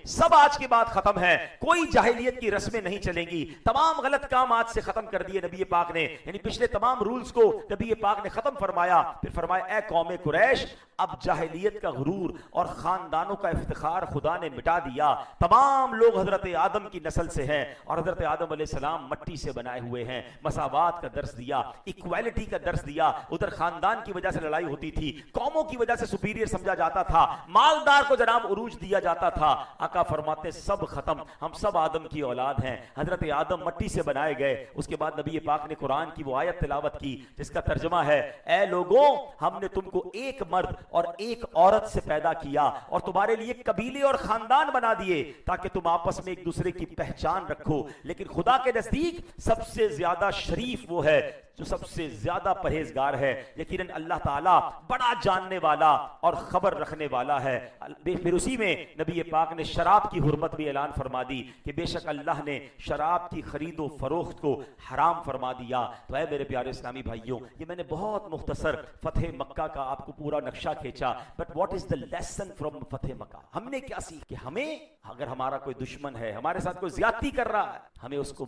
سب آج کے بعد ختم ہے، کوئی جاہلیت کی رسمیں نہیں چلیں گی، تمام غلط کام آج سے ختم کر دیے نبی پاک نے، یعنی پچھلے تمام رولز کو نبی پاک نے ختم فرمایا. پھر فرمایا اے قوم قریش، اب جاہلیت کا غرور اور خاندانوں کا افتخار خدا نے مٹا دیا. تمام لوگ حضرت آدم کی نسل سے ہیں اور حضرت آدم علیہ السلام مٹی سے بنائے ہوئے ہیں. مساوات کا درس دیا، ایکوالٹی کا درس دیا. ادھر خاندان کی وجہ سے لڑائی ہوتی تھی، قوموں کی وجہ سے سپیریئر سمجھا جاتا تھا، مالدار کو جناب عروج دیا جاتا تھا. آقا فرماتے سب ختم، ہم سب آدم کی اولاد ہیں. حضرت آدم مٹی سے بنائے گئے. اس کے بعد نبی پاک نے قرآن کی وہ آیت تلاوت کی جس کا ترجمہ ہے اے لوگوں، ہم نے تم کو ایک مرد اور ایک عورت سے پیدا کیا اور تمہارے لیے قبیلے اور خاندان بنا دیے تاکہ تم آپس میں ایک دوسرے کی پہچان رکھو. لیکن خدا کے نزدیک سب سے زیادہ شریف وہ ہے جو سب سے زیادہ پرہیزگار ہے. یقیناً اللہ تعالیٰ بڑا جاننے والا اور خبر رکھنے والا ہے. پھر اسی میں نبی پاک نے شراب کی حرمت بھی اعلان فرما دی کہ بے شک اللہ نے شراب کی خرید و فروخت کو حرام فرما دیا. تو اے میرے پیارے اسلامی بھائیوں، یہ میں نے بہت مختصر فتح مکہ کا آپ کو پورا نقشہ کھینچا. But what is the lesson from فتح مکہ؟ ہم نے کیا سیکھ کہ ہمیں اگر ہمارا کوئی دشمن ہے، ہمارے ساتھ کوئی زیادتی کر رہا ہے، ہمیں اس کو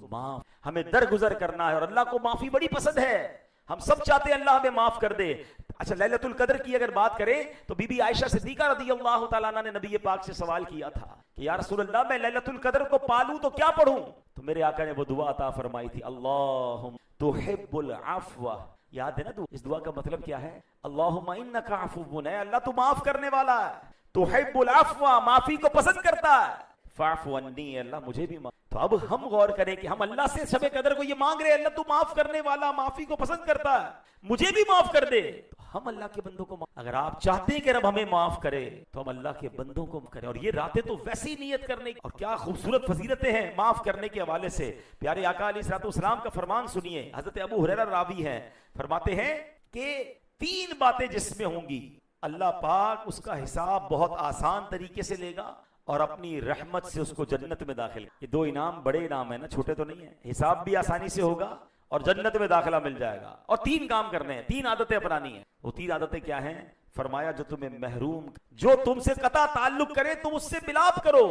ہمیں درگزر کرنا ہے. اور اللہ کو معافی بڑی پسند ہے، ہم سب چاہتے ہیں اللہ ہمیں معاف کر دے. اچھا، لیلۃ القدر کی اگر بات کریں تو بی بی عائشہ صدیقہ رضی اللہ تعالیٰ عنہ نے نبی پاک سے سوال کیا تھا کہ یا رسول اللہ میں لیلۃ القدر کو پالوں تو کیا پڑھوں؟ تو میرے آقا نے وہ دعا عطا فرمائی تھی، اللہم تحب العفو. یاد ہے نا اس دعا کا مطلب کیا ہے؟ اللہم انک عفو، اے اللہ تو معاف کرنے والا ہے، تحب العفو، معافی کو پسند کرتا ہے، فاعف عنی، اللہ مجھے بھی معاف. تو اب ہم غور کریں کہ ہم اللہ سے شب قدر کو یہ مانگ رہے ہیں، اللہ تو معاف کرنے والا، معافی کو پسند کرتا ہے، مجھے بھی معاف کر دے. تو ہم اللہ کے بندوں کو اگر آپ چاہتے ہیں کہ رب ہمیں معاف کرے تو ہم اللہ کے بندوں کو کریں. اور یہ راتیں تو ویسی نیت کرنے کی، اور کیا خوبصورت فضیلتیں ہیں معاف کرنے کے حوالے سے. پیارے آقا علیہ الصلوۃ والسلام کا فرمان سنیے. حضرت ابو ہریرہ راوی ہیں، فرماتے ہیں کہ 3 باتیں جس میں ہوں گی اللہ پاک اس کا حساب بہت آسان طریقے سے لے گا اور اپنی رحمت سے اس کو جنت میں داخل. یہ 2 انعام بڑے انعام ہیں نا، چھوٹے تو نہیں ہیں. حساب بھی آسانی سے ہوگا اور جنت میں داخلہ مل جائے گا. اور 3 کام کرنے ہیں، 3 عادتیں اپنانی ہیں. وہ 3 عادتیں کیا ہیں؟ فرمایا جو تمہیں محروم، جو تم سے قطع تعلق کرے تم اس سے ملاپ کرو،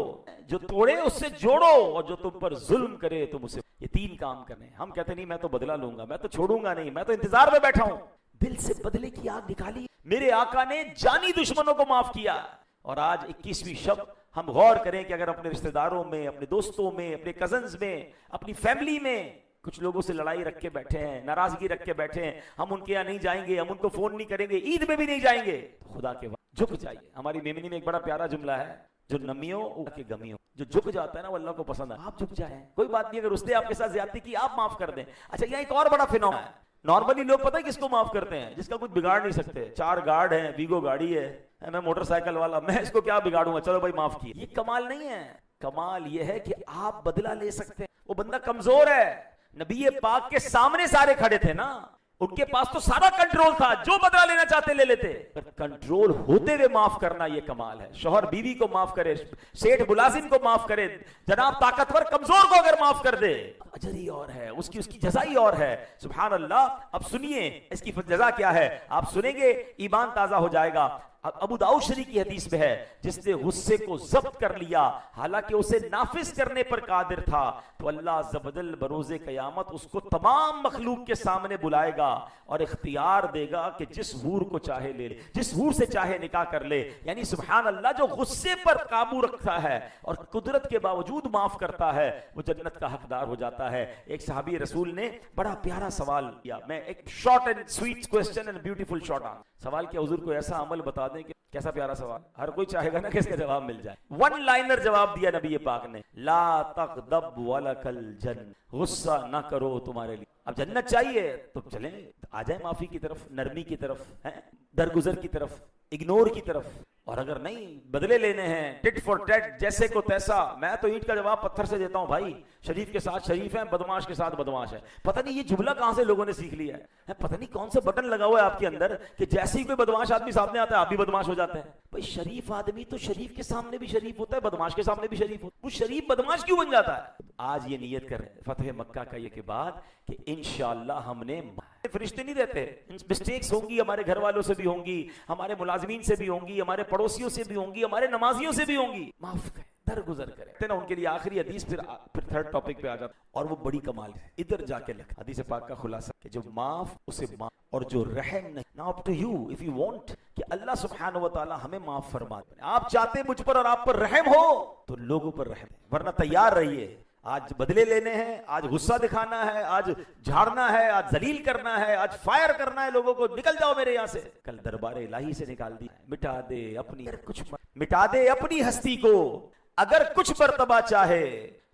جو توڑے اس سے جوڑو، اور جو تم پر ظلم کرے تم اسے. یہ 3 کام کرنے ہیں. ہم کہتے نہیں میں تو بدلہ لوں گا، میں تو چھوڑوں گا نہیں، میں تو انتظار میں بیٹھا ہوں. دل سے بدلے کی آگ نکالی. میرے آقا نے جانی دشمنوں کو معاف کیا. اور آج 21ویں شب ہم غور کریں کہ اگر اپنے رشتہ داروں میں، اپنے دوستوں میں، اپنے کزنز میں، اپنی فیملی میں کچھ لوگوں سے لڑائی رکھ کے بیٹھے ہیں، ناراضگی رکھ کے بیٹھے ہیں، ہم ان کے یہاں نہیں جائیں گے، ہم ان کو فون نہیں کریں گے، عید میں بھی نہیں جائیں گے، تو خدا کے وقت جھک جائیے. ہماری میمنی میں ایک بڑا پیارا جملہ ہے، جو نمیوں کے گمیوں، جو جھک جاتا ہے نا وہ اللہ کو پسند ہے. آپ جھک جائیں، کوئی بات نہیں. اگر اس نے آپ کے ساتھ زیادتی کی آپ معاف کر دیں. اچھا، یہاں ایک اور بڑا فنومن ہے. نارملی لوگ پتہ ہے کس کو معاف کرتے ہیں؟ جس کا کچھ بگاڑ نہیں سکتے. 4 گارڈ ہیں، ویگو گاڑی ہے، میں موٹر سائیکل والا، میں اس کو کیا بگاڑوں گا، چلو بھائی معاف کیے. یہ کمال نہیں ہے. کمال یہ ہے کہ آپ بدلہ لے سکتے ہیں. وہ بندہ کمزور ہے، نبی پاک کے سامنے سارے کھڑے تھے نا، ان کے پاس تو سارا کنٹرول تھا، جو بدلہ لینا چاہتے لے لیتے. پر کنٹرول ہوتے ہوئے معاف کرنا یہ کمال ہے. شوہر بیوی کو معاف کرے، سیٹھ ملازم کو معاف کرے، جناب طاقتور کمزور کو اگر معاف کر دے، اجر ہی اور ہے، اس کی جزا ہی اور ہے. سبحان اللہ. اب سنیے اس کی جزا کیا ہے، آپ سنیں گے ایمان تازہ ہو جائے گا. ابو داؤد شریف کی حدیث میں ہے، جس نے غصے کو ضبط کر لیا حالانکہ اسے نافذ کرنے پر قادر تھا، تو اللہ عز و جل بروز قیامت اس کو تمام مخلوق کے سامنے بلائے گا اور اختیار دے گا کہ جس حور کو چاہے لے لے، جس حور سے چاہے نکاح کر لے. یعنی سبحان اللہ، جو غصے پر قابو رکھتا ہے اور قدرت کے باوجود معاف کرتا ہے وہ جنت کا حقدار ہو جاتا ہے. ایک صحابی رسول نے بڑا پیارا سوال کیا. میں ایک short and sweet question and beautiful short answer سوال کیا. حضور کو ایسا عمل بتا دیں کہ کیسا پیارا سوال، ہر کوئی چاہے گا نا کہ اس کا جواب مل جائے. 1 لائنر جواب دیا نبی پاک نے، لا تغضب ولک الجنہ، غصہ نہ کرو تمہارے لیے. اب جنت چاہیے تو چلیں آ جائیں معافی کی طرف، نرمی کی طرف، درگزر کی طرف، اگنور کی طرف. اور اگر نہیں بدلے لینے ہیں ٹٹ فور ٹیٹ، جیسے کو تیسا، میں تو اینٹ کا جواب پتھر سے دیتا ہوں بھائی. شریف کے ساتھ شریف ہے، بدماش کے ساتھ بدماش ہے. پتہ نہیں یہ جملہ کہاں سے لوگوں نے سیکھ لیا ہے، پتہ نہیں کون سے بٹن لگا ہوا ہے آپ کے اندر کہ جیسے ہی کوئی بدماش آدمی سامنے آتا ہے آپ بھی بدماش ہو جاتے ہیں. بھائی شریف آدمی تو شریف کے سامنے بھی شریف ہوتا ہے، بدماش کے سامنے بھی شریف ہوتا ہے. وہ شریف بدماش کیوں بن جاتا ہے؟ آج یہ نیت کر رہے ہیں فتح مکہ کا یہ کے بعد کہ انشاءاللہ ہم نے، فرشتے نہیں دیتے، مسٹیکس ہوں گی، ہمارے گھر والوں سے بھی ہوں گی، ہمارے ملازمین سے بھی ہوں گی، ہمارے پڑوسیوں سے بھی ہوں گی، ہمارے نمازیوں سے بھی ہوں گی، معاف کریں. درگزر کریں نا. ان کے لیے آخری حدیث پھر تھرڈ ٹاپک پہ آ جاتا اور وہ بڑی کمال ہے. ادھر جا کے لکھا حدیث پاک کا خلاصہ کہ جو معاف اسے معاف اور جو رحم نہیں. Now up to you if you want کہ اللہ سبحانہ و تعالی ہمیں معاف فرما دے. آپ چاہتے مجھ پر اور آپ پر رحم ہو تو لوگوں پر رحم, ورنہ تیار رہیے. آج بدلے لینے ہیں, آج غصہ دکھانا ہے, آج جھاڑنا ہے, آج ذلیل کرنا ہے, آج فائر کرنا ہے لوگوں کو, نکل جاؤ میرے یہاں سے. کل دربار الہی سے نکال دی. مٹا دے اپنی ہستی کو اگر کچھ مرتبہ چاہے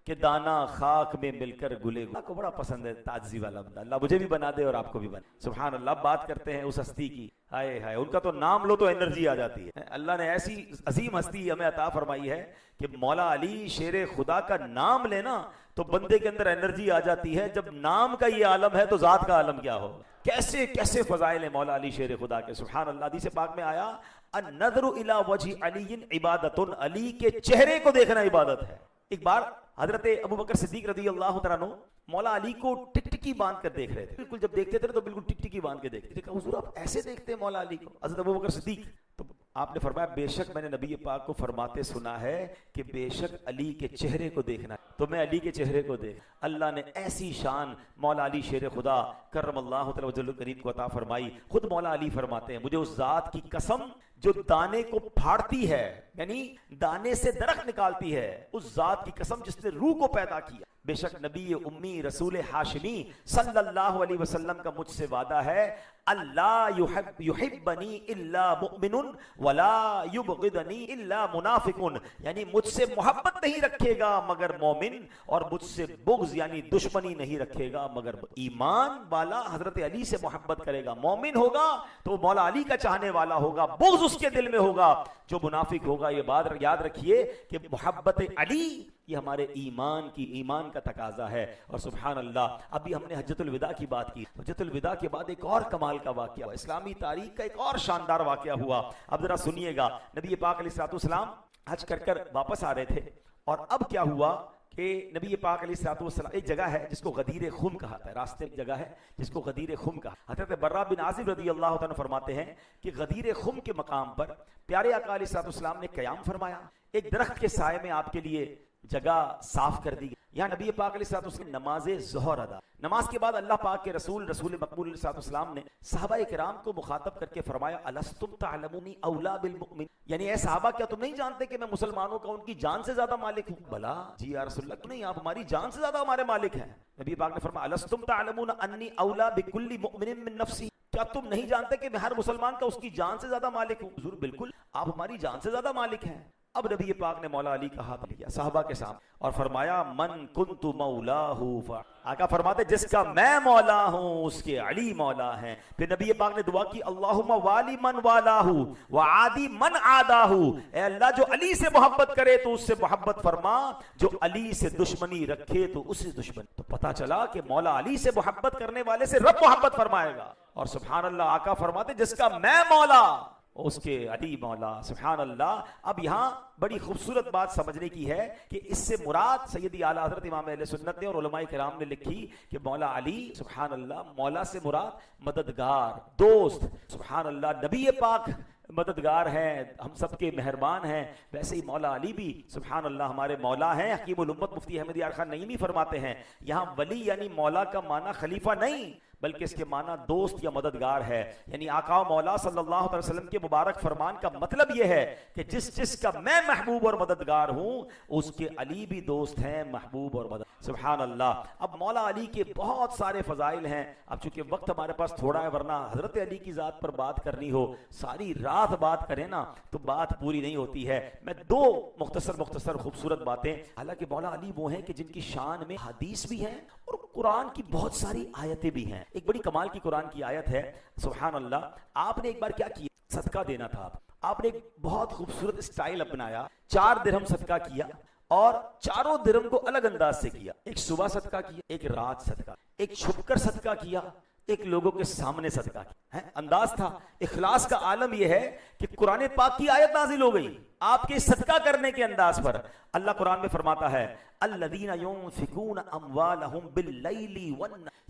کہ دانا خاک میں مل کر گلے. اللہ کو بڑا پسند ہے تاجزی والا بندہ. اللہ مجھے بھی بنا دے اور آپ کو بھی بنا. سبحان اللہ. بات کرتے ہیں اس ہستی کی, ہائے ہائے, ان کا تو نام لو تو انرجی آ جاتی ہے. اللہ نے ایسی عظیم ہستی ہمیں عطا فرمائی ہے کہ مولا علی شیر خدا کا نام لینا تو بندے کے اندر انرجی آ جاتی ہے. جب نام کا یہ عالم ہے تو ذات کا عالم کیا ہو. کیسے کیسے فضائل ہیں مولا علی شیر خدا کے. سبحان اللہ. حدیث پاک میں آیا النظر الی وجہ علی عبادت, علی کے چہرے کو دیکھنا عبادت ہے. ایک بار حضرت ابوبکر صدیق رضی اللہ تعالیٰ عنہ مولا علی کو ٹکٹکی باندھ کر دیکھ رہے تھے. بالکل جب دیکھتے تھے تو بالکل ٹکٹکی باندھ کے دیکھتے تھے. حضور آپ ایسے دیکھتے ہیں مولا علی کو؟ حضرت ابوبکر صدیق. تو آپ نے فرمایا بے شک میں نے نبی پاک کو فرماتے سنا ہے کہ بے شک علی کے چہرے کو دیکھنا ہے, تو میں علی کے چہرے کو دیکھ. اللہ نے ایسی شان مولا علی شیر خدا کرم اللہ تعالی وجہ کریم کو عطا فرمائی. خود مولا علی فرماتے ہیں مجھے اس ذات کی قسم جو دانے کو پھاڑتی ہے, یعنی دانے سے درخت نکالتی ہے, اس ذات کی قسم جس نے روح کو پیدا کیا. بے شک نبی امی رسول ہاشمی صلی اللہ علیہ وسلم کا مجھ سے وعدہ ہے اللہ یحبنی الا مؤمن ولا یبغضنی الا منافق, یعنی مجھ سے محبت نہیں رکھے گا مگر مومن, اور مجھ سے بغض یعنی دشمنی نہیں رکھے گا مگر ایمان والا. حضرت علی سے محبت کرے گا, مومن ہوگا تو مولا علی کا چاہنے والا ہوگا, بغض اس کے دل میں ہوگا. جو منافق ہوگا, یہ بات یاد رکھیے کہ محبت علی یہ ہمارے ایمان کا تقاضا ہے. اور سبحان اللہ, ابھی ہم نے حجۃ الوداع کی بات کی. حجۃ الوداع کے بعد ایک اور کمال کا واقعہ ہوا, اسلامی تاریخ کا ایک اور شاندار واقعہ ہوا. اب ذرا سنیے گا. نبی پاک علیہ الصلوۃ والسلام حج کر واپس آ رہے تھے, اور اب کیا ہوا کہ نبی پاک علیہ الصلوۃ والسلام, ایک جگہ ہے جس کو غدیر خم کہا ہے, راستے ایک جگہ ہے جس کو غدیر خم کہا. حضرت برا بن عازب رضی اللہ تعالیٰ فرماتے ہیں کہ غدیر خم کے مقام پر پیارے آقا علیہ الصلوۃ والسلام نے قیام فرمایا. ایک درخت کے سائے میں آپ کے لیے جگہ صاف کر دی گئی. یہاں نبی پاک علیہ الصلوۃ والسلام نماز ظہر ادا. نماز کے بعد اللہ پاک کے رسول مقبول علیہ الصلوۃ والسلام نے صحابہ کرام کو مخاطب کر کے فرمایا الستم تعلمونی اولا بالمؤمن, یعنی اے صحابہ کیا تم نہیں جانتے کہ میں مسلمانوں کا ان کی جان سے زیادہ مالک ہوں؟ بلا جی یا رسول اللہ, نہیں آپ ہماری جان سے زیادہ ہمارے مالک ہیں. نبی پاک نے فرمایا الستم تعلمون انی اولا بکل مؤمن من نفسی, کیا تم نہیں جانتے کہ میں ہر مسلمان کا اس کی جان سے زیادہ مالک ہوں؟ حضور بالکل آپ ہماری جان سے زیادہ مالک ہیں. اب نبی پاک نے مولا علی کا ہاتھ لیا صحابہ کے سامنے اور فرمایا من کنت مولاہ, آقا فرماتے جس کا میں مولا ہوں اس کے علی مولا ہیں. پھر نبی پاک نے دعا کی اللہم والی من والاہ وعادی من عاداہ, اے اللہ جو علی سے محبت کرے تو اس سے محبت فرما, جو علی سے دشمنی رکھے تو اس سے دشمنی. تو پتا چلا کہ مولا علی سے محبت کرنے والے سے رب محبت فرمائے گا. اور سبحان اللہ آقا فرماتے جس کا میں مولا اس کے علی مولا. سبحان اللہ. اب یہاں بڑی خوبصورت بات سمجھنے کی ہے کہ اس سے مراد سیدی اعلیٰ حضرت امام اہل سنت نے اور علماء کرام نے لکھی کہ مولا علی سبحان اللہ مولا سے مراد مددگار, دوست. سبحان اللہ. نبی پاک مددگار ہیں, ہم سب کے مہربان ہیں, ویسے ہی مولا علی بھی سبحان اللہ ہمارے مولا ہیں. حکیم الامت مفتی احمد یار خان نعیمی فرماتے ہیں یہاں ولی یعنی مولا کا معنی خلیفہ نہیں بلکہ اس کے معنی دوست یا مددگار ہے. یعنی آقا مولا صلی اللہ علیہ وسلم کے مبارک فرمان کا مطلب یہ ہے کہ جس کا میں محبوب اور مددگار ہوں اس کے علی بھی دوست ہیں, محبوب اور مدد. سبحان اللہ. اب مولا علی کے بہت سارے فضائل ہیں. اب چونکہ وقت ہمارے پاس تھوڑا ہے, ورنہ حضرت علی کی ذات پر بات کرنی ہو ساری رات بات کریں نا تو بات پوری نہیں ہوتی ہے. میں دو مختصر خوبصورت باتیں, حالانکہ مولا علی وہ ہیں کہ جن کی شان میں حدیث بھی ہیں اور قرآن کی بہت ساری آیتیں بھی ہیں. ایک بڑی کمال کی قرآن کی آیت ہے سبحان اللہ. آپ نے ایک بار کیا کیا, صدقہ دینا تھا. آپ نے ایک بہت خوبصورت اسٹائل اپنایا, 4 درہم صدقہ کیا اور چاروں درہم کو الگ انداز سے کیا. ایک صبح صدقہ کیا, ایک رات صدقہ, ایک چھپ کر صدقہ کیا, ایک لوگوں کے سامنے صدقہ کیا انداز تھا. اخلاص کا عالم یہ ہے کہ قرآن پاک کی آیت نازل ہو گئی آپ کے صدقہ کرنے کے انداز پر. اللہ قرآن میں فرماتا ہے الذین ينفقون اموالهم باللیل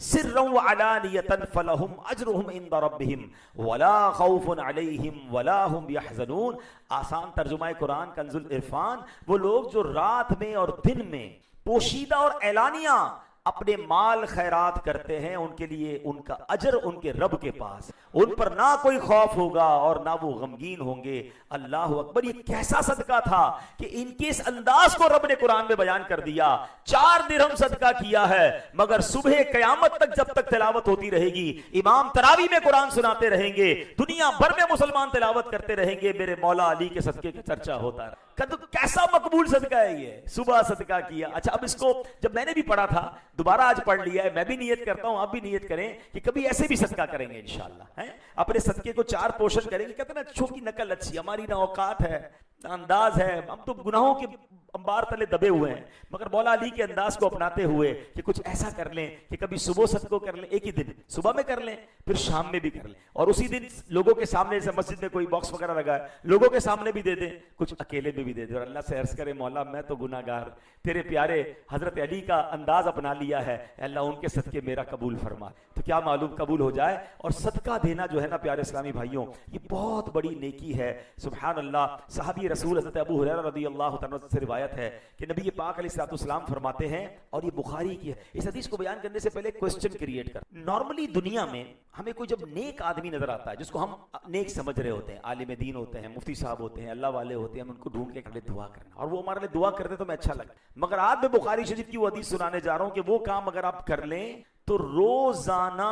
سرا وعلانیۃ فلہم اجرہم عند ربہم ولا خوف علیہم ولا هم يحزنون. آسان ترجمہ قرآن کنز العرفان. وہ لوگ جو رات میں اور دن میں پوشیدہ اور اعلانیہ اپنے مال خیرات کرتے ہیں ان کے لیے ان کا اجر ان کے رب کے پاس, ان پر نہ کوئی خوف ہوگا اور نہ وہ غمگین ہوں گے. اللہ اکبر. یہ کیسا صدقہ تھا کہ ان کے اس انداز کو رب نے قرآن میں بیان کر دیا. 4 درہم صدقہ کیا ہے مگر صبح قیامت تک جب تک تلاوت ہوتی رہے گی, امام تراویح میں قرآن سناتے رہیں گے, دنیا بھر میں مسلمان تلاوت کرتے رہیں گے, میرے مولا علی کے صدقے کا چرچا ہوتا رہا. کیسا مقبول صدقہ ہے یہ. صبح صدقہ کیا. اچھا اب اس کو جب میں نے بھی پڑھا تھا دوبارہ آج پڑھ لیا ہے, میں بھی نیت کرتا ہوں آپ بھی نیت کریں کہ کبھی ایسے بھی صدقہ کریں گے انشاءاللہ. اپنے صدقے کو 4 پورشن کریں گے. کہتے ہیں نا اچھوں کی نقل اچھی, ہماری نہ اوقات ہے نہ انداز ہے, ہم تو گناہوں کے انبار تلے دبے ہوئے ہیں, مگر مولا علی کے انداز کو اپناتے ہوئے کہ کچھ ایسا کر لیں کہ کبھی صبح صدقہ کر لیں, ایک ہی دن صبح میں کر لیں پھر شام میں بھی کر لیں, اور اسی دن لوگوں کے سامنے, جیسے مسجد میں کوئی باکس وغیرہ لگا ہے لوگوں کے سامنے بھی دے دیں, کچھ اکیلے میں بھی دے دیں, اور اللہ سے عرض کرے مولا میں تو گناہ گار, تیرے پیارے حضرت علی کا انداز اپنا لیا ہے, اللہ ان کے صدقے میرا قبول فرما. تو کیا معلوم قبول ہو جائے. اور صدقہ دینا جو ہے نا پیارے اسلامی بھائیوں یہ بہت بڑی نیکی ہے. سبحان اللہ. صحابی رسول حضرت ابو ہریرہ رضی اللہ تعالیٰ سے روایت ہے کہ نبی پاک علیہ الصلوۃ والسلام فرماتے ہیں, اور یہ بخاری کی ہے. اس حدیث کو بیان کرنے سے پہلے کوسچن کریٹ کر. نارملی دنیا میں ہمیں کوئی جب نیک آدمی نظر آتا ہے جس کو ہم نیک سمجھ رہے ہوتے ہیں, عالم دین ہوتے ہیں, مفتی صاحب ہوتے ہیں, اللہ والے ہوتے ہیں, ہم ان کو ڈھونڈ کے ہمیں دعا کرنا, اور وہ ہمارے لیے دعا کرتے تو میں اچھا لگتا. مگر آج میں بخاری شریف کی وہ حدیث سنانے جا رہا ہوں کہ وہ کام اگر آپ کر لیں تو روزانہ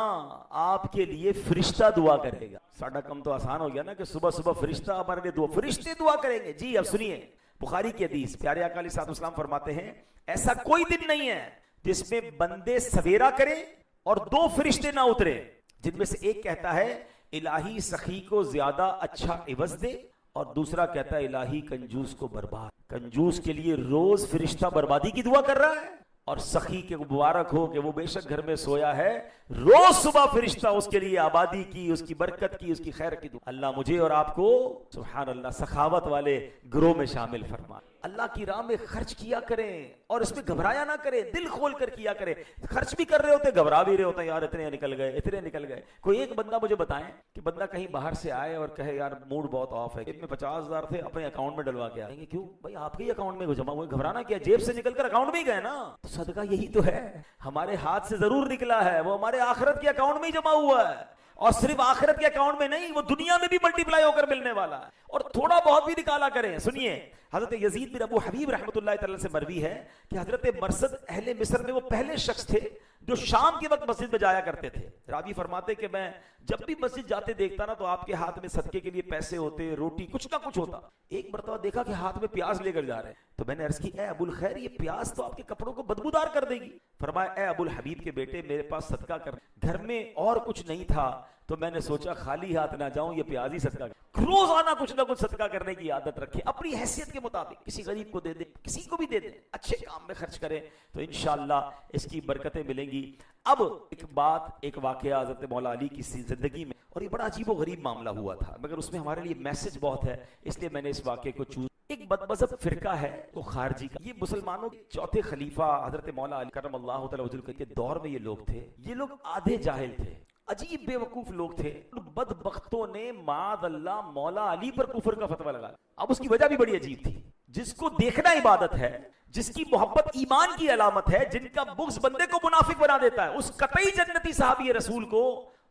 آپ کے لیے فرشتہ دعا کرے گا. ساڈا کم تو آسان ہو گیا نا کہ صبح صبح فرشتہ ہمارے لیے دعا, فرشتے دعا کریں گے. جی اب سنیے بخاری کی حدیث. پیارے آقا علیہ الصلوۃ والسلام فرماتے ہیں ایسا کوئی دن نہیں ہے جس میں بندے سویرا کرے اور 2 فرشتے نہ اترے, جن میں سے ایک کہتا ہے الہی سخی کو زیادہ اچھا عوض دے, اور دوسرا کہتا ہے الہی کنجوس کو برباد. کنجوس کے لیے روز فرشتہ بربادی کی دعا کر رہا ہے, اور سخی کے مبارک ہو کہ وہ بے شک گھر میں سویا ہے, روز صبح فرشتہ اس کے لیے آبادی کی, اس کی برکت کی, اس کی خیر کی دعا. اللہ مجھے اور آپ کو سبحان اللہ سخاوت والے گروہ میں شامل فرما. اللہ کی راہ میں خرچ کیا کریں اور اس میں گھبرایا نہ کریں, دل کھول کر کیا کریں. خرچ بھی کر رہے ہوتے گھبرا بھی رہے ہوتے ہیں, یار اتنے نکل گئے. کوئی ایک بندہ مجھے بتائیں کہ بندہ کہیں باہر سے آئے اور کہے یار موڈ بہت آف ہے, اس میں 50,000 تھے اپنے اکاؤنٹ میں ڈلوا کے آئیں گے. کیوں بھائی آپ کے ہی اکاؤنٹ میں جمع ہوئے, گھبرانا کیا, جیب سے نکل کر اکاؤنٹ میں ہی گئے نا. تو صدقہ یہی تو ہے, ہمارے ہاتھ سے ضرور نکلا ہے, وہ ہمارے آخرت کے اکاؤنٹ میں ہی جمع ہوا ہے, اور صرف آخرت کے اکاؤنٹ میں نہیں, وہ دنیا میں بھی ملٹی پلائی ہو کر ملنے والا ہے. اور تھوڑا بہت بھی نکالا کریں. سنیے حضرت یزید بن ابو حبیب رحمۃ اللہ تعالی سے مروی ہے کہ حضرت مرثد اہل مصر میں وہ پہلے شخص تھے جو شام کے وقت مسجد میں جایا کرتے تھے. راوی فرماتے کہ میں جب بھی مسجد جاتے دیکھتا نا تو آپ کے ہاتھ میں صدقے کے لیے پیسے ہوتے, روٹی کچھ نہ کچھ ہوتا. ایک مرتبہ دیکھا کہ ہاتھ میں پیاز لے کر جا رہے ہیں, تو میں نے عرض کی اے ابو الخیر یہ پیاز تو آپ کے کپڑوں کو بدبودار کر دے گی. فرمایا اے ابو الحبیب کے بیٹے میرے پاس صدقہ کر, گھر میں اور کچھ نہیں تھا تو میں نے سوچا خالی ہاتھ نہ جاؤں, یہ پیاز ہی صدقہ. روزانہ کچھ نہ کچھ صدقہ کرنے کی عادت رکھیں, اپنی حیثیت کے مطابق کسی غریب کو دے دیں, کسی کو بھی دے دیں, اچھے کام میں خرچ کریں تو انشاءاللہ اس کی برکتیں ملیں گی. اب ایک واقعہ حضرت مولا علی کی زندگی میں, اور یہ بڑا عجیب و غریب معاملہ ہوا تھا, مگر اس میں ہمارے لیے میسج بہت ہے, اس لیے میں نے اس واقعے کو چوز. ایک بدمذہب فرقہ ہے وہ خارجی کا, یہ مسلمانوں کے چوتھے خلیفہ حضرت مولا علی کرم اللہ تعالی وجہہ کے دور میں یہ لوگ تھے. یہ لوگ آدھے جاہل تھے, عجیب بے وقوف لوگ تھے. بدبختوں نے معاذ اللہ مولا علی پر کفر کا فتویٰ لگا. اب اس کی وجہ بھی بڑی عجیب تھی. جس کو دیکھنا عبادت ہے, جس کی محبت ایمان کی علامت ہے, جن کا بغض بندے کو منافق بنا دیتا ہے, اس قطعی جنتی صحابی رسول کو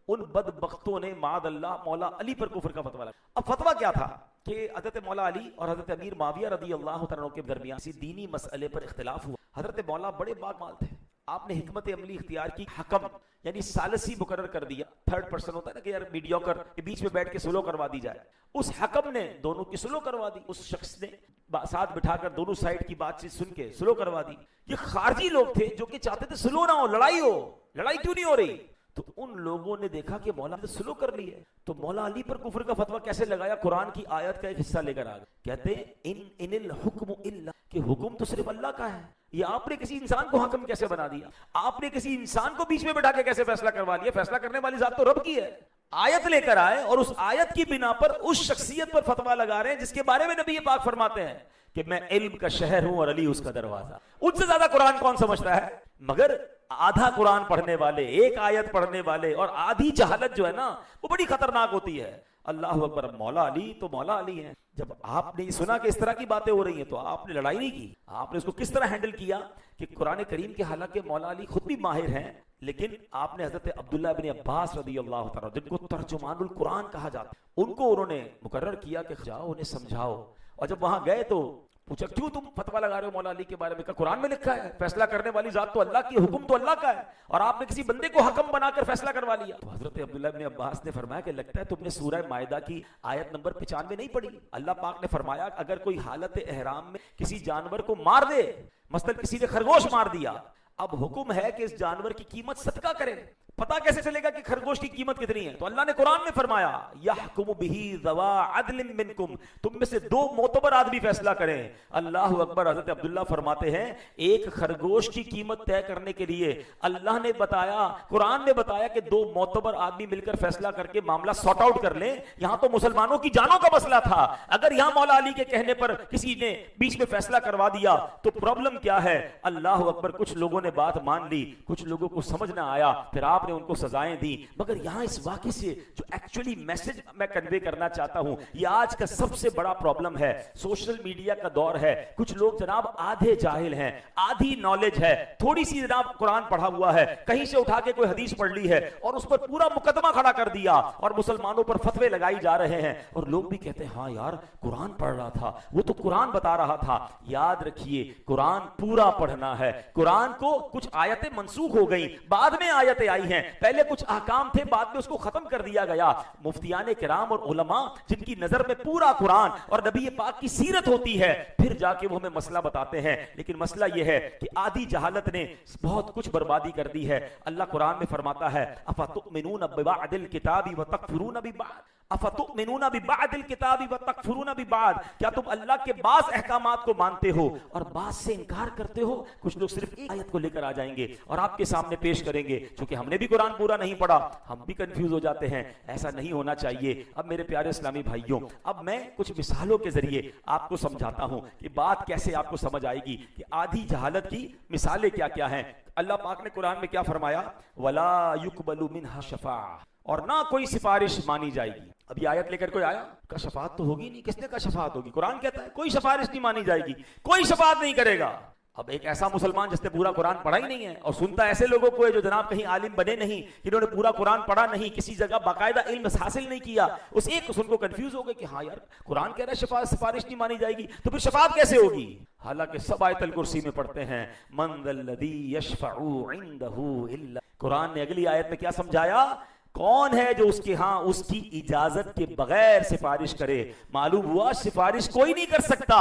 ان بدبختوں نے معاذ اللہ مولا علی پر کفر کا فتویٰ لگا. اب فتویٰ کیا تھا کہ حضرت مولا علی اور حضرت امیر معاویہ رضی اللہ تعالیٰ کے درمیان کسی دینی مسئلے پر اختلاف ہوا. حضرت مولا بڑے باغمال تھے, آپ نے حکمت عملی اختیار کی, حکم یعنی ثالثی مقرر کر دیا. 3rd پرسن ہوتا ہے نا کہ یار میڈیوکر کے بیچ میں بیٹھ کے سلو کروا دی جائے. اس حکم نے دونوں کی سلو کروا دی. اس شخص نے ساتھ بٹھا کر دونوں سائڈ کی بات چیت سن کے سلو کروا دی. یہ خارجی لوگ تھے جو کہ چاہتے تھے سلو نہ ہو, لڑائی ہو. لڑائی کیوں نہیں ہو رہی؟ تو ان لوگوں نے دیکھا کہ مولا نے سلو کر لی ہے, تو مولا علی پر کفر کا فتویٰ کیسے لگایا؟ قرآن کی آیت کا ایک حصہ لے کر آ گئے. کہتے ان الحکم الا, کہ حکم تو صرف اللہ کا ہے. یہ آپ نے کسی انسان کو حکم کیسے بنا دیا؟ آپ نے کسی انسان کو بیچ میں بٹھا کے کیسے فیصلہ کروا لیا؟ فیصلہ کرنے والی ذات تو رب کی ہے. آیت لے کر آئے اور اس آیت کی بنا پر اس شخصیت پر فتویٰ لگا رہے ہیں جس کے بارے میں نبی پاک فرماتے ہیں کہ میں علم کا شہر ہوں اور علی اس کا دروازہ. ان سے زیادہ قرآن کون سمجھتا ہے؟ مگر آدھا قرآن پڑھنے والے، ایک آیت پڑھنے والے اور آدھی جہالت جو ہے نا وہ بڑی خطرناک ہوتی ہے. اللہ اکبر. مولا علی تو مولا علی ہیں. جب آپ نے سنا کہ اس طرح کی باتیں ہو رہی ہیں تو آپ نے لڑائی نہیں کی. آپ نے اس کو کس طرح ہینڈل کیا کہ قرآن کریم کے حالانکہ مولا علی خود بھی ماہر ہیں لیکن آپ نے حضرت عبداللہ بن عباس رضی اللہ تعالیٰ جن کو ترجمان القرآن کہا جاتا ہے ان کو انہوں نے مقرر کیا کہ جاؤ انہیں سمجھاؤ. اور جب وہاں گئے تو پوچھا کیوں تم فتویٰ لگا رہے ہو مولا علی کے بارے میں؟ کہ قرآن میں لکھا ہے فیصلہ کرنے والی ذات تو اللہ کی، حکم تو اللہ کا ہے اور آپ نے کسی بندے کو حکم بنا کر فیصلہ کروا لیا. تو حضرت عبداللہ بن عباس نے فرمایا کہ لگتا ہے تم نے سورہ مائدہ کی آیت نمبر 95 نہیں پڑھی. اللہ پاک نے فرمایا اگر کوئی حالت احرام میں کسی جانور کو مار دے، مثلا کسی نے خرگوش مار دیا، اب حکم ہے کہ اس جانور کی قیمت صدقہ کرے. پتا کیسے چلے گا کہ خرگوش کی قیمت کتنی ہے؟ تو اللہ نے قرآن میں فرمایا یحکم بہ ذوا عدل منکم، تم میں سے 2 معتبر آدمی فیصلہ کریں. اللہ اکبر. حضرت عبداللہ فرماتے ہیں ایک خرگوش کی قیمت طے کرنے کے لیے اللہ نے بتایا، قرآن نے بتایا کہ 2 معتبر آدمی مل کر فیصلہ کر کے معاملہ سارٹ آؤٹ کر لیں. یہاں تو مسلمانوں کی جانوں کا مسئلہ تھا، اگر یہاں مولا علی کے کہنے پر کسی نے بیچ میں فیصلہ کروا دیا تو پرابلم کیا ہے؟ اللہ اکبر. کچھ لوگوں نے بات مان لی، کچھ لوگوں کو سمجھ نہ آیا، پھر آپ نے ان کو سزائیں دی. مگر یہاں اس واقعے سے جو ایکچولی میسج میں کنوے کرنا چاہتا ہوں، یہ آج کا سب سے بڑا پرابلم ہے. سوشل میڈیا کا دور ہے، کچھ لوگ جناب آدھے جاہل ہیں، آدھی نالج ہے، تھوڑی سی جناب قرآن پڑھا ہوا ہے، کہیں سے اٹھا کے کوئی حدیث پڑھ لی ہے اور اس پر پورا مقدمہ کھڑا کر دیا اور مسلمانوں پر فتوے لگائی جا رہے ہیں. اور لوگ بھی کہتے ہیں ہاں یار قرآن پڑھ رہا تھا، وہ تو قرآن بتا رہا تھا. یاد رکھیے قرآن پورا پڑھنا ہے. قرآن کو کچھ آیتیں منسوخ ہو گئیں، بعد میں آیتیں آئی ہیں، پہلے کچھ احکام تھے بعد میں اس کو ختم کر دیا گیا. مفتیان کرام اور علماء جن کی نظر میں پورا قرآن اور نبی پاک کی سیرت ہوتی ہے پھر جا کے وہ ہمیں مسئلہ بتاتے ہیں. لیکن مسئلہ یہ ہے کہ آدھی جہالت نے بہت کچھ بربادی کر دی ہے. اللہ قرآن میں فرماتا ہے افتؤمنون ببعض الکتاب وتکفرون ببعض، افتؤمنون ببعض الکتاب وتکفرون ببعض، کیا تم اللہ کے بعض احکامات کو مانتے ہو اور بعض سے انکار کرتے ہو؟ کچھ لوگ صرف ایک آیت کو لے کر آ جائیں گے اور آپ کے سامنے پیش کریں گے. چونکہ ہم نے بھی قرآن پورا نہیں پڑھا، ہم بھی کنفیوز ہو جاتے ہیں. ایسا نہیں ہونا چاہیے. اب میرے پیارے اسلامی بھائیوں، اب میں کچھ مثالوں کے ذریعے آپ کو سمجھاتا ہوں کہ بات کیسے آپ کو سمجھ آئے گی کہ آدھی جہالت کی مثالیں کیا کیا ہیں. اللہ پاک نے قرآن میں کیا فرمایا؟ وَلَا يُقْبَلُ مِنْهَا شَفَاعَةٌ، اور نہ کوئی سفارش مانی جائے گی. اب یہ آیت لے کر کوئی آیا کا شفاعت تو ہوگی نہیں. کس نے کہا شفاعت ہوگی؟ قرآن کہتا ہے کوئی سفارش نہیں مانی جائے گی، کوئی شفاعت نہیں کرے گا. اب ایک ایسا مسلمان جس نے پورا قرآن پڑھا ہی نہیں ہے اور سنتا ایسے لوگوں کو ہے جو جناب کہیں عالم بنے نہیں، جنہوں نے پورا قرآن پڑھا نہیں، کسی جگہ باقاعدہ علم حاصل نہیں کیا، اس ایک سن کو کنفیوز ہو گئے کہ ہاں یار قرآن کہہ رہا ہے سفارش نہیں مانی جائے گی تو پھر شفاعت کیسے ہوگی؟ حالانکہ سب آیت الکرسی میں پڑھتے ہیں من ذا الذی یشفع عنده الا، قرآن نے اگلی آیت میں کیا سمجھایا؟ کون ہے جو اس کے ہاں اس کی اجازت کے بغیر سفارش کرے؟ معلوم ہوا سفارش کوئی نہیں کر سکتا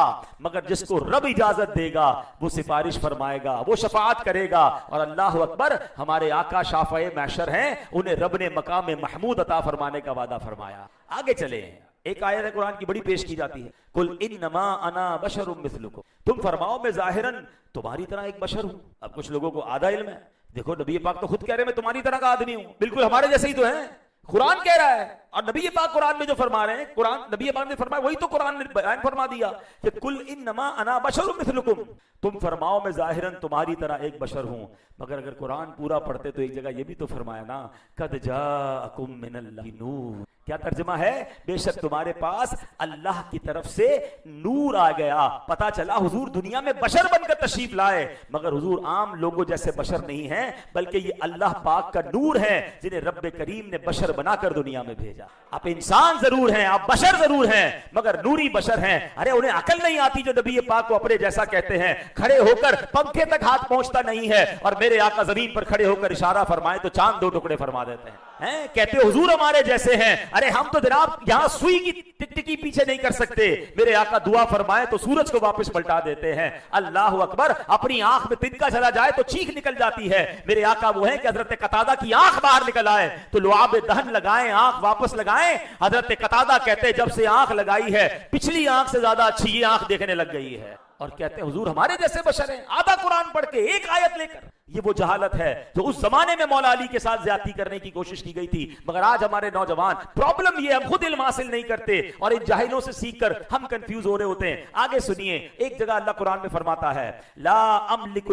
مگر جس کو رب اجازت دے گا وہ سفارش فرمائے گا، وہ شفاعت کرے گا. اور اللہ اکبر، ہمارے آقا شافع محشر ہیں، انہیں رب نے مقام محمود عطا فرمانے کا وعدہ فرمایا. آگے چلے، ایک آیت قرآن کی بڑی پیش کی جاتی ہے، قل انما انا بشر مثلکم، تم فرماؤ میں ظاہراً تمہاری طرح ایک بشر ہوں. اب کچھ لوگوں کو آدھا علم ہے. دیکھو نبی پاک تو خود کہہ رہے ہیں میں تمہاری طرح کا آدمی ہوں، بالکل ہمارے جیسے ہی تو ہیں. قرآن کہہ رہا ہے اور نبی پاک قرآن میں جو فرما رہے ہیں، قرآن نبی پاک نے فرمایا وہی تو قرآن نے بیان فرما دیا کہ کل انما انا بشر مثلکم، تم فرماؤ میں ظاہراً تمہاری طرح ایک بشر ہوں. مگر اگر قرآن پورا پڑھتے تو ایک جگہ یہ بھی تو فرمایا نا قد جاءکم من اللہ نور، کیا ترجمہ ہے؟ بے شک تمہارے پاس اللہ کی طرف سے نور آ گیا. پتا چلا حضور دنیا میں بشر بن کر تشریف لائے مگر حضور عام لوگوں جیسے بشر نہیں ہیں بلکہ یہ اللہ پاک کا نور ہے جنہیں رب کریم نے بشر بنا کر دنیا میں بھیجا. آپ انسان ضرور ہیں، آپ بشر ضرور ہیں مگر نوری بشر ہیں. ارے انہیں عقل نہیں آتی جو نبی پاک کو اپنے جیسا کہتے ہیں. کھڑے ہو کر پنکھے تک ہاتھ پہنچتا نہیں ہے اور میرے آقا زمین پر کھڑے ہو کر اشارہ فرمائے تو چاند 2 ٹکڑے فرما دیتے ہیں. کہتے حضور ہمارے جیسے ہیں. ارے ہم تو جناب یہاں سوئی کی ٹکی پیچھے نہیں کر سکتے. میرے آقا دعا فرمائے تو سورج کو واپس پلٹا دیتے ہیں. اللہ اکبر، اپنی آنکھ میں تنکا چلا جائے تو چیخ نکل جاتی ہے. میرے آقا وہ ہیں کہ حضرت قتادہ کی آنکھ باہر نکل آئے تو لعاب دہن لگائیں، آنکھ واپس لگائیں. حضرت قتادہ کہتے جب سے آنکھ لگائی ہے پچھلی آنکھ سے زیادہ اچھی یہ آنکھ دیکھنے لگ گئی ہے. اور کہتے ہیں حضور ہمارے جیسے بشر ہیں, آدھا قرآن پڑھ کے ایک آیت لے کر. یہ وہ جہالت ہے جو اس زمانے میں مولا علی کے ساتھ زیادتی کرنے کی کوشش کی گئی تھی. مگر آج ہمارے نوجوان, پرابلم یہ ہم خود علم حاصل نہیں کرتے اور ان جاہلوں سے سیکھ کر ہم کنفیوز ہو رہے ہوتے ہیں. آگے سنیے, ایک جگہ اللہ قرآن میں فرماتا ہے لا املک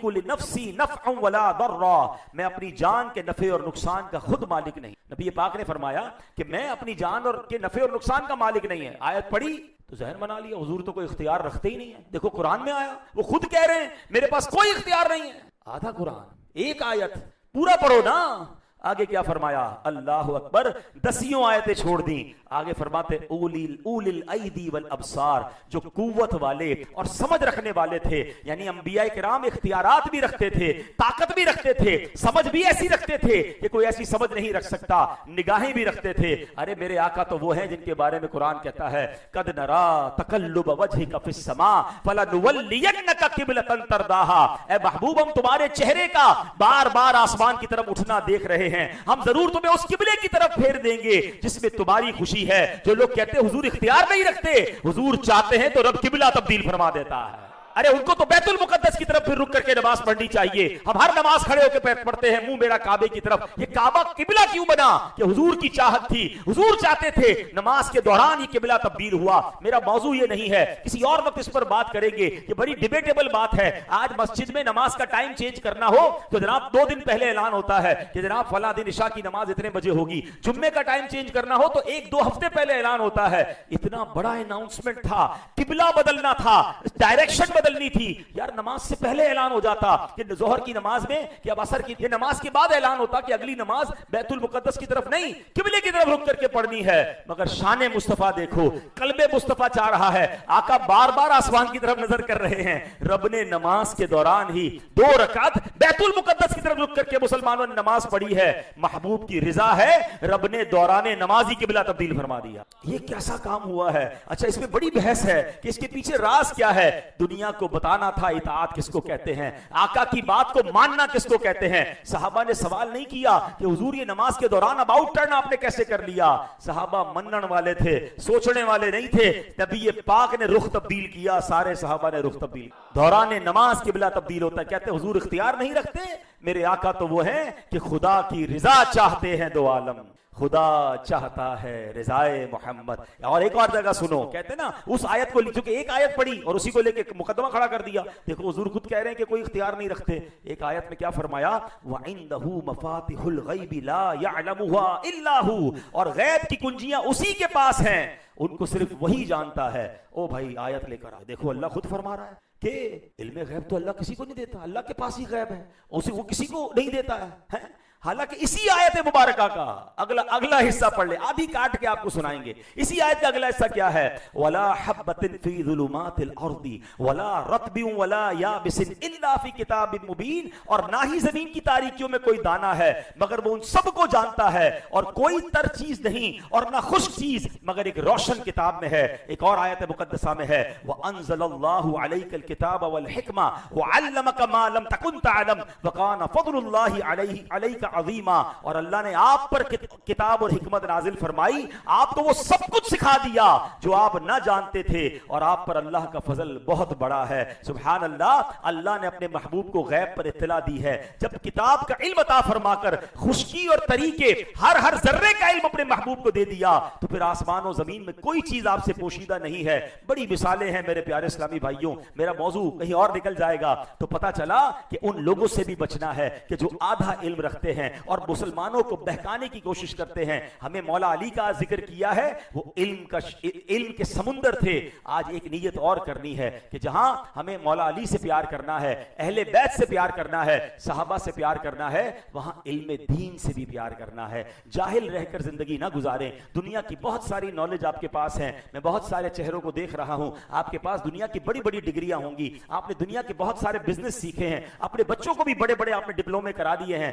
لنفسی نفعا ولا ضرا, میں اپنی جان کے نفع اور نقصان کا خود مالک نہیں. نبی پاک نے فرمایا کہ میں اپنی جان اور کے نفع اور نقصان کا مالک نہیں ہے. آیت پڑھی تو ذہن بنا لیا حضور تو کوئی اختیار رکھتے ہی نہیں ہے. دیکھو قرآن میں آیا, وہ خود کہہ رہے ہیں میرے پاس کوئی اختیار نہیں ہے. آدھا قرآن ایک آیت پورا پڑھو نا. آگے کیا فرمایا, اللہ اکبر, 10 آیتیں چھوڑ دیں. آگے فرماتے اولی الایدی والابصار, جو قوت والے اور سمجھ رکھنے والے تھے. یعنی انبیاء کرام اختیارات بھی رکھتے تھے, طاقت بھی رکھتے تھے, سمجھ بھی ایسی رکھتے تھے کہ کوئی ایسی سمجھ نہیں رکھ سکتا, نگاہیں بھی رکھتے تھے. ارے میرے آقا تو وہ ہیں جن کے بارے میں قرآن کہتا ہے قد نرا تقلب وجهک فی السماء فلنولینک قبلۃ ترضاها. اے محبوب ہم تمہارے چہرے کا بار بار آسمان کی طرف اٹھنا دیکھ رہے ہیں, ہم ضرور تمہیں اس قبلے کی طرف پھیر دیں گے جس میں تمہاری خوشی ہے. جو لوگ کہتے ہیں حضور اختیار نہیں رکھتے, حضور چاہتے ہیں تو رب قبلہ تبدیل فرما دیتا ہے. ارے ان کو تو بیت المقدس کی طرف پھر رک کر کے نماز پڑھنی چاہیے. ہم ہر نماز کھڑے ہو کے پڑھتے ہیں منہ میرا کعبے کی طرف. یہ کعبہ قبلہ کیوں بنا؟ کہ حضور کی چاہت تھی, حضور چاہتے تھے. نماز کے دوران یہ قبلہ تبدیل ہوا. میرا موضوع یہ نہیں ہے, کسی اور وقت اس پر بات کریں گے. یہ بڑی ڈیبیٹیبل بات ہے. آج مسجد میں نماز کا ٹائم چینج کرنا ہو تو جناب 2 دن پہلے اعلان ہوتا ہے کہ جناب فلاں دن عشاء کی نماز اتنے بجے ہوگی. جمعے کا ٹائم چینج کرنا ہو تو 1-2 ہفتے پہلے اعلان ہوتا ہے. اتنا بڑا اناؤنسمنٹ تھا, قبلہ بدلنا تھا, ڈائریکشن بدلنی تھی. یار نماز سے پہلے اعلان ہو جاتا کہ ظہر کی نماز میں کہ اب عصر کی, یہ نماز کے بعد اعلان ہوتا کہ اگلی نماز بیت المقدس کی طرف نہیں قبلے کی طرف رک کر کے پڑھنی ہے. مگر شان مصطفیٰ دیکھو, قلب مصطفیٰ چاہ رہا ہے. آقا بار بار آسمان کی طرف نظر کر رہے ہیں. رب نے نماز کے دوران ہی 2 رکعت بیت المقدس کی طرف رک کر کے مسلمانوں نے نماز پڑھی ہے. محبوب کی رضا ہے, رب نے دوران نماز ہی قبلہ تبدیل فرما دیا. یہ کیسا کام ہوا ہے؟ اچھا اس میں بڑی بحث ہے کہ اس کے پیچھے راز کیا ہے. دنیا کو بتانا تھا اطاعت کس کو کہتے ہیں, آقا کی بات کو ماننا کس کو کہتے ہیں. صحابہ نے سوال نہیں کیا کہ حضور یہ نماز کے دوران اباؤٹ ٹرن آپ نے کیسے کر لیا. صحابہ منن والے تھے, سوچنے والے نہیں تھے. نبی پاک نے رخ تبدیل کیا, سارے صحابہ نے رخ تبدیل. دوران نماز قبلہ تبدیل ہوتا ہے. کہتے حضور اختیار نہیں رکھتے. میرے آقا تو وہ ہیں کہ خدا کی رضا چاہتے ہیں 2 عالم, خدا چاہتا ہے رضائے محمد. اور ایک اور جگہ سنو, کہتے ہیں نا اس آیت کو, چونکہ ایک آیت پڑھی اور اسی کو لے کے مقدمہ کھڑا کر دیا. دیکھو حضور خود کہہ رہے ہیں کہ کوئی اختیار نہیں رکھتے. ایک آیت میں کیا فرمایا, وَعِندَهُ مَفَاتِحُ الْغَيْبِ لَا يَعْلَمُهَا إِلَّا هُ, اور غیب کی کنجیاں اسی کے پاس ہیں, ان کو صرف وہی جانتا ہے. او بھائی آیت لے کر آ, دیکھو اللہ خود فرما رہا ہے کہ علم غیب تو اللہ کسی کو نہیں دیتا, اللہ کے پاس ہی غیب ہے, وہ کسی کو نہیں دیتا ہے. حالانکہ اسی آیت مبارکہ کا اگلا حصہ پڑھ لے, آدھی کاٹ کے آپ کو سنائیں گے. اسی آیت کا اگلا حصہ کیا ہے, وَلَا حَبَّةٍ فِي ظُلُمَاتِ الْأَرْضِ وَلَا رَطْبٍ وَلَا يَابِسٍ إِلَّا فِي كِتَابٍ مُبِينٍ, اور نہ ہی زمین کی تاریکیوں میں کوئی دانہ ہے مگر وہ ان سب کو جانتا ہے, اور کوئی تر چیز نہیں اور نہ خشک چیز مگر ایک روشن کتاب میں ہے. ایک اور آیت مقدسہ میں ہے وَأَنزَلَ اللَّهُ عَلَيْكَ الْكِتَابَ وَالْحِكْمَةَ وَعَلَّمَكَ مَا لَمْ تَكُنْ تَعْلَمْ وَكَانَ فَضْلُ اللَّهِ عَلَيْكَ عظیما, اور اللہ نے آپ پر کتاب اور حکمت نازل فرمائی, آپ کو وہ سب کچھ سکھا دیا جو آپ نہ جانتے تھے, اور آپ پر اللہ کا فضل بہت بڑا ہے. سبحان اللہ, اللہ نے اپنے محبوب کو غیب پر اطلاع دی ہے. جب کتاب کا علم عطا فرما کر خشکی اور طریقے ہر ذرے کا علم اپنے محبوب کو دے دیا, تو پھر آسمان و زمین میں کوئی چیز آپ سے پوشیدہ نہیں ہے. بڑی مثالیں ہیں میرے پیارے اسلامی بھائیوں. میرا موضوع کہیں اور نکل جائے گا تو پتا چلا کہ ان لوگوں سے بھی بچنا ہے کہ جو آدھا علم رکھتے ہیں اور مسلمانوں کو بہکانے کی کوشش کرتے ہیں. ہمیں مولا علی کا ذکر کیا ہے, وہ علم کے سمندر تھے. آج ایک نیت اور کرنی ہے کہ جہاں ہمیں مولا علی سے پیار کرنا ہے, اہل بیت سے پیار کرنا ہے, صحابہ سے پیار کرنا ہے, وہاں علم دین سے بھی پیار کرنا ہے. جاہل رہ کر زندگی نہ گزاریں. دنیا کی بہت ساری نالج آپ کے پاس ہیں, میں بہت سارے چہروں کو دیکھ رہا ہوں. آپ کے پاس دنیا کی بڑی بڑی ڈگریاں ہوں گی, آپ نے دنیا کے بہت سارے بزنس سیکھے ہیں, اپنے بچوں کو بھی بڑے بڑے آپ نے ڈپلومے کرا دیے ہیں,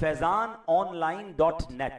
faizanovline.net।